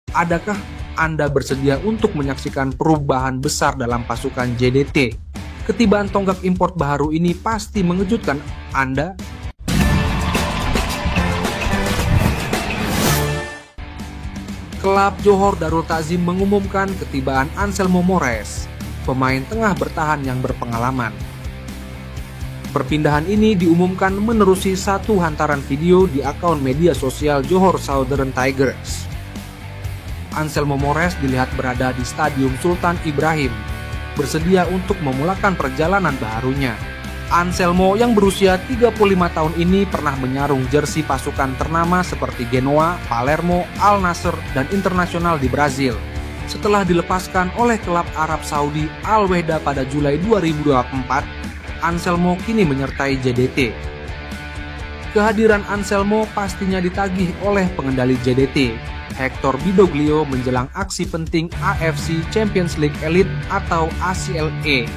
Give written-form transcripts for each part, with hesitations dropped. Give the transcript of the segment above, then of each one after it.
Adakah Anda bersedia untuk menyaksikan perubahan besar dalam pasukan JDT? Ketibaan tonggak import baru ini pasti mengejutkan Anda. Klub Johor Darul Takzim mengumumkan ketibaan Anselmo Moraes, pemain tengah bertahan yang berpengalaman. Perpindahan ini diumumkan menerusi satu hantaran video di akun media sosial Johor Southern Tigers. Anselmo Moraes dilihat berada di Stadium Sultan Ibrahim, bersedia untuk memulakan perjalanan barunya. Anselmo yang berusia 35 tahun ini pernah menyarung jersey pasukan ternama seperti Genoa, Palermo, Al Nassr, dan internasional di Brazil. Setelah dilepaskan oleh klub Arab Saudi Al Wehda pada Juli 2024, Anselmo kini menyertai JDT. Kehadiran Anselmo pastinya ditagih oleh pengendali JDT, Hector Bidoglio, menjelang aksi penting AFC Champions League Elite atau ACLE.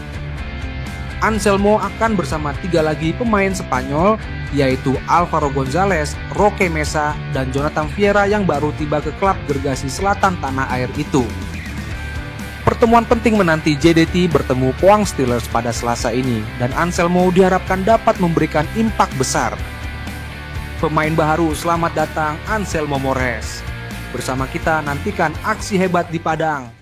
Anselmo akan bersama 3 lagi pemain Spanyol, yaitu Alvaro Gonzalez, Roque Mesa, dan Jonathan Viera yang baru tiba ke klub Gergasi Selatan tanah air itu. Pertemuan penting menanti JDT bertemu Pohang Steelers pada Selasa ini, dan Anselmo diharapkan dapat memberikan impak besar. Pemain baru, selamat datang Anselmo Moraes. Bersama kita nantikan aksi hebat di Padang.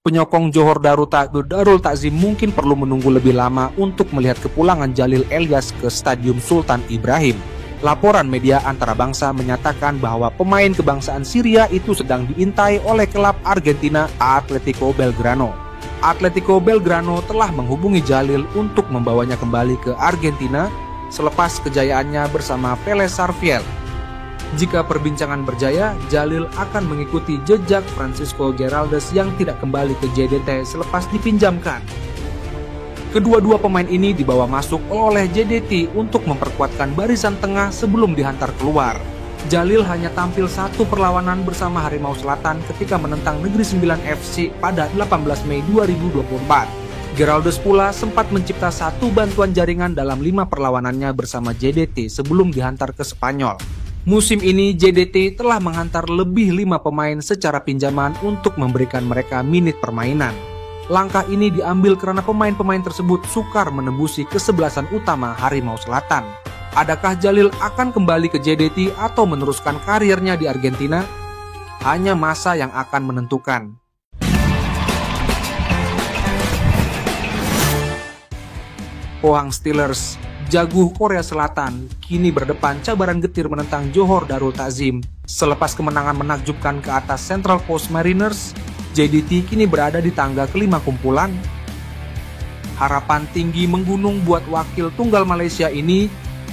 Penyokong Johor Darul Takzim mungkin perlu menunggu lebih lama untuk melihat kepulangan Jalil Elias ke Stadium Sultan Ibrahim. Laporan media antarabangsa menyatakan bahwa pemain kebangsaan Syria itu sedang diintai oleh klub Argentina Atletico Belgrano. Atletico Belgrano telah menghubungi Jalil untuk membawanya kembali ke Argentina selepas kejayaannya bersama Vélez Sarsfield. Jika perbincangan berjaya, Jalil akan mengikuti jejak Francisco Geraldes yang tidak kembali ke JDT selepas dipinjamkan. Kedua-dua pemain ini dibawa masuk oleh JDT untuk memperkuatkan barisan tengah sebelum dihantar keluar. Jalil hanya tampil satu perlawanan bersama Harimau Selatan ketika menentang Negeri Sembilan FC pada 18 Mei 2024. Geraldes pula sempat mencipta satu bantuan jaringan dalam 5 perlawanannya bersama JDT sebelum dihantar ke Spanyol. Musim ini JDT telah menghantar lebih 5 pemain secara pinjaman untuk memberikan mereka minit permainan. Langkah ini diambil karena pemain-pemain tersebut sukar menembusi kesebelasan utama Harimau Selatan. Adakah Jalil akan kembali ke JDT atau meneruskan karirnya di Argentina? Hanya masa yang akan menentukan. Pohang Steelers, jago Korea Selatan, kini berdepan cabaran getir menentang Johor Darul Takzim. Selepas kemenangan menakjubkan ke atas Central Coast Mariners, JDT kini berada di tangga kelima kumpulan. Harapan tinggi menggunung buat wakil tunggal Malaysia ini,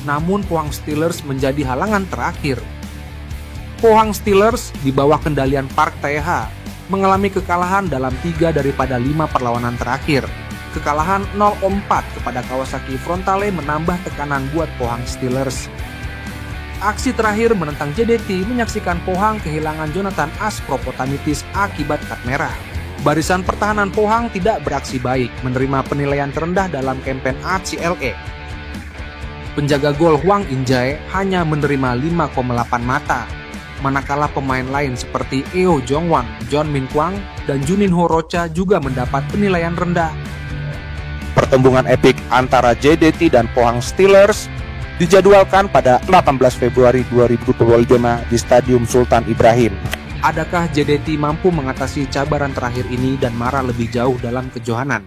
namun Pohang Steelers menjadi halangan terakhir. Pohang Steelers di bawah kendalian Park Tae-ha mengalami kekalahan dalam 3 daripada 5 perlawanan terakhir. Kekalahan 0-4 kepada Kawasaki Frontale menambah tekanan buat Pohang Steelers. Aksi terakhir menentang JDT menyaksikan Pohang kehilangan Jonathan Aspropotamidis akibat kartu merah. Barisan pertahanan Pohang tidak beraksi baik, menerima penilaian terendah dalam kampen ACLE. Penjaga gol Hwang In-jae hanya menerima 5,8 mata, manakala pemain lain seperti Eo Jong-wan, John Min Kwang, dan Junin Ho Rocha juga mendapat penilaian rendah. Pertembungan epik antara JDT dan Pohang Steelers dijadwalkan pada 18 Februari 2025 di Stadium Sultan Ibrahim. Adakah JDT mampu mengatasi cabaran terakhir ini dan marah lebih jauh dalam kejohanan?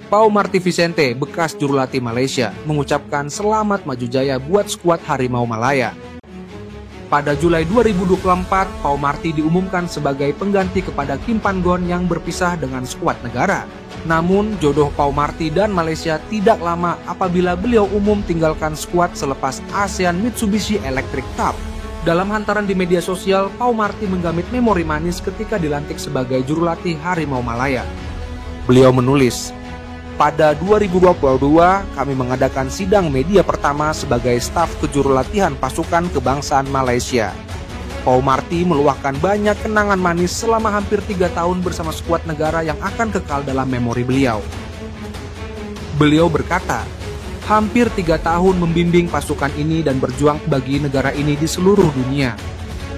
Pau Marti Vicente, bekas jurulatih Malaysia, mengucapkan selamat maju jaya buat skuad Harimau Malaya. Pada Juli 2024, Pau Marti diumumkan sebagai pengganti kepada Kim Pan-gon yang berpisah dengan skuad negara. Namun, jodoh Pau Marti dan Malaysia tidak lama apabila beliau tinggalkan skuad selepas ASEAN Mitsubishi Electric Cup. Dalam hantaran di media sosial, Pau Marti menggamit memori manis ketika dilantik sebagai jurulatih Harimau Malaya. Beliau menulis, "Pada 2022, kami mengadakan sidang media pertama sebagai staf kejurulatihan pasukan kebangsaan Malaysia. Pau Marti meluahkan banyak kenangan manis selama hampir 3 tahun bersama skuad negara yang akan kekal dalam memori beliau." Beliau berkata, hampir 3 tahun membimbing pasukan ini dan berjuang bagi negara ini di seluruh dunia.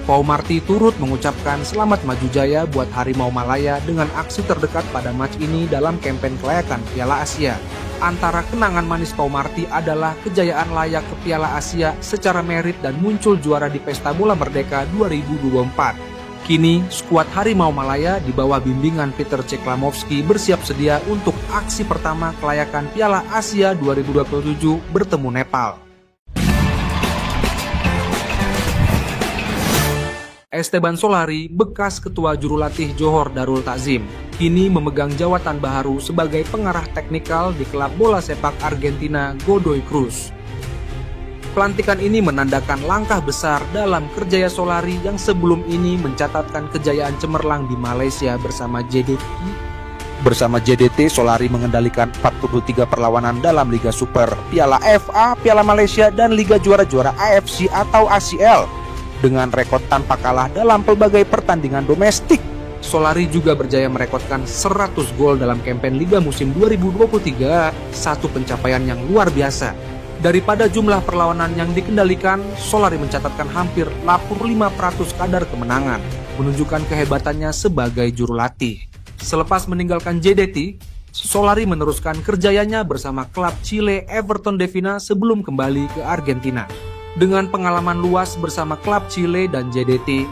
Pau Marty turut mengucapkan selamat maju jaya buat Harimau Malaya dengan aksi terdekat pada match ini dalam kampen kelayakan Piala Asia. Antara kenangan manis Pau Marty adalah kejayaan layak ke Piala Asia secara merit dan muncul juara di Pesta Bola Merdeka 2024. Kini, skuad Harimau Malaya di bawah bimbingan Peter Ceklamovski bersiap sedia untuk aksi pertama kelayakan Piala Asia 2027 bertemu Nepal. Esteban Solari, bekas ketua jurulatih Johor Darul Takzim, kini memegang jawatan baru sebagai pengarah teknikal di klub bola sepak Argentina Godoy Cruz. Pelantikan ini menandakan langkah besar dalam kerjaya Solari yang sebelum ini mencatatkan kejayaan cemerlang di Malaysia bersama JDT. Bersama JDT, Solari mengendalikan 43 perlawanan dalam Liga Super, Piala FA, Piala Malaysia, dan Liga Juara-Juara AFC atau ACL. Dengan rekod tanpa kalah dalam pelbagai pertandingan domestik. Solari juga berjaya merekodkan 100 gol dalam kampen Liga musim 2023, satu pencapaian yang luar biasa. Daripada jumlah perlawanan yang dikendalikan, Solari mencatatkan hampir 85% kadar kemenangan, menunjukkan kehebatannya sebagai jurulatih. Selepas meninggalkan JDT, Solari meneruskan kerjayanya bersama klub Chile Everton Devina sebelum kembali ke Argentina. Dengan pengalaman luas bersama klub Chile dan JDT,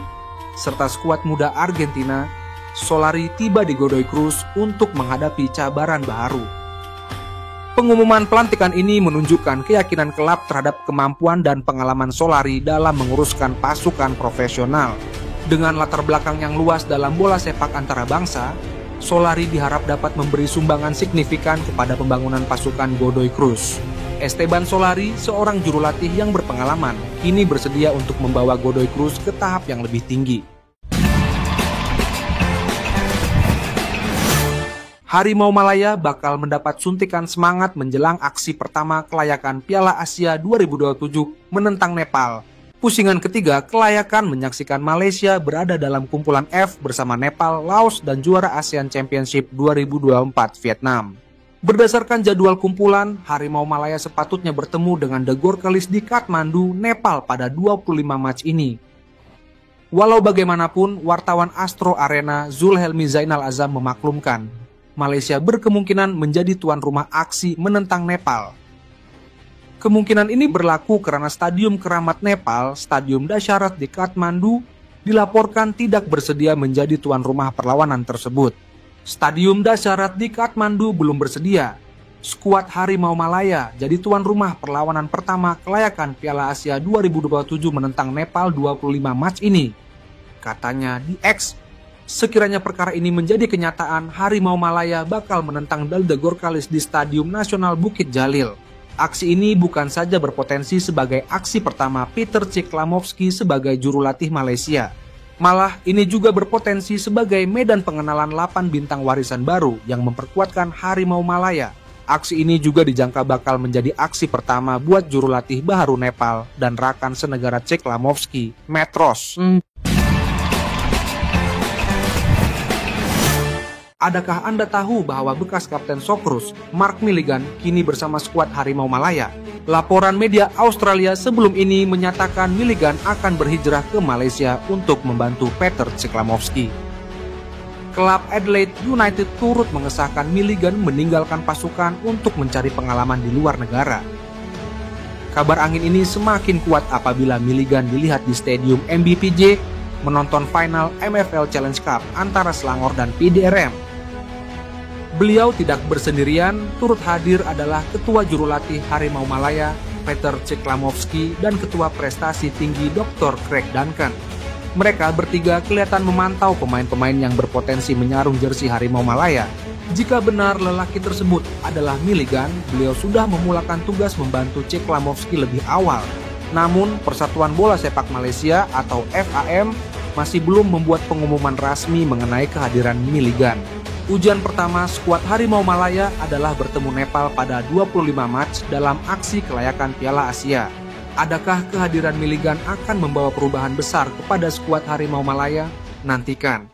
serta skuad muda Argentina, Solari tiba di Godoy Cruz untuk menghadapi cabaran baru. Pengumuman pelantikan ini menunjukkan keyakinan klub terhadap kemampuan dan pengalaman Solari dalam menguruskan pasukan profesional. Dengan latar belakang yang luas dalam bola sepak antara bangsa, Solari diharap dapat memberi sumbangan signifikan kepada pembangunan pasukan Godoy Cruz. Esteban Solari, seorang jurulatih yang berpengalaman, kini bersedia untuk membawa Godoy Cruz ke tahap yang lebih tinggi. Harimau Malaya bakal mendapat suntikan semangat menjelang aksi pertama kelayakan Piala Asia 2027 menentang Nepal. Pusingan ketiga kelayakan menyaksikan Malaysia berada dalam kumpulan F bersama Nepal, Laos, dan juara ASEAN Championship 2024 Vietnam. Berdasarkan jadwal kumpulan, Harimau Malaya sepatutnya bertemu dengan The Gorkhalis di Kathmandu, Nepal pada 25 Mac ini. Walau bagaimanapun, wartawan Astro Arena Zulhelmi Zainal Azam memaklumkan, Malaysia berkemungkinan menjadi tuan rumah aksi menentang Nepal. Kemungkinan ini berlaku karena Stadium Keramat Nepal, Stadium Dasyarat di Kathmandu, dilaporkan tidak bersedia menjadi tuan rumah perlawanan tersebut. Stadium Dasyarat di Kathmandu belum bersedia. Skuad Harimau Malaya jadi tuan rumah perlawanan pertama kelayakan Piala Asia 2027 menentang Nepal 25 Mac ini. Katanya di X, sekiranya perkara ini menjadi kenyataan, Harimau Malaya bakal menentang The Gorkhalis di Stadium Nasional Bukit Jalil. Aksi ini bukan saja berpotensi sebagai aksi pertama Peter Ceklamovski sebagai jurulatih Malaysia. Malah, ini juga berpotensi sebagai medan pengenalan 8 bintang warisan baru yang memperkuatkan Harimau Malaya. Aksi ini juga dijangka bakal menjadi aksi pertama buat jurulatih baharu Nepal dan rakan senegara Ceklamovski, Metros. Adakah Anda tahu bahwa bekas Kapten Socceroos, Mark Milligan, kini bersama skuad Harimau Malaya? Laporan media Australia sebelum ini menyatakan Milligan akan berhijrah ke Malaysia untuk membantu Peter Ceklamovski. Klub Adelaide United turut mengesahkan Milligan meninggalkan pasukan untuk mencari pengalaman di luar negara. Kabar angin ini semakin kuat apabila Milligan dilihat di Stadium MBPJ menonton final MFL Challenge Cup antara Selangor dan PDRM. Beliau tidak bersendirian, turut hadir adalah Ketua Jurulatih Harimau Malaya, Peter Ceklamovski, dan Ketua Prestasi Tinggi Dr. Craig Duncan. Mereka bertiga kelihatan memantau pemain-pemain yang berpotensi menyarung jersey Harimau Malaya. Jika benar lelaki tersebut adalah Milligan, beliau sudah memulakan tugas membantu Ceklamovski lebih awal. Namun, Persatuan Bola Sepak Malaysia atau FAM masih belum membuat pengumuman rasmi mengenai kehadiran Milligan. Ujian pertama skuad Harimau Malaya adalah bertemu Nepal pada 25 Mac dalam aksi kelayakan Piala Asia. Adakah kehadiran Milligan akan membawa perubahan besar kepada skuad Harimau Malaya? Nantikan.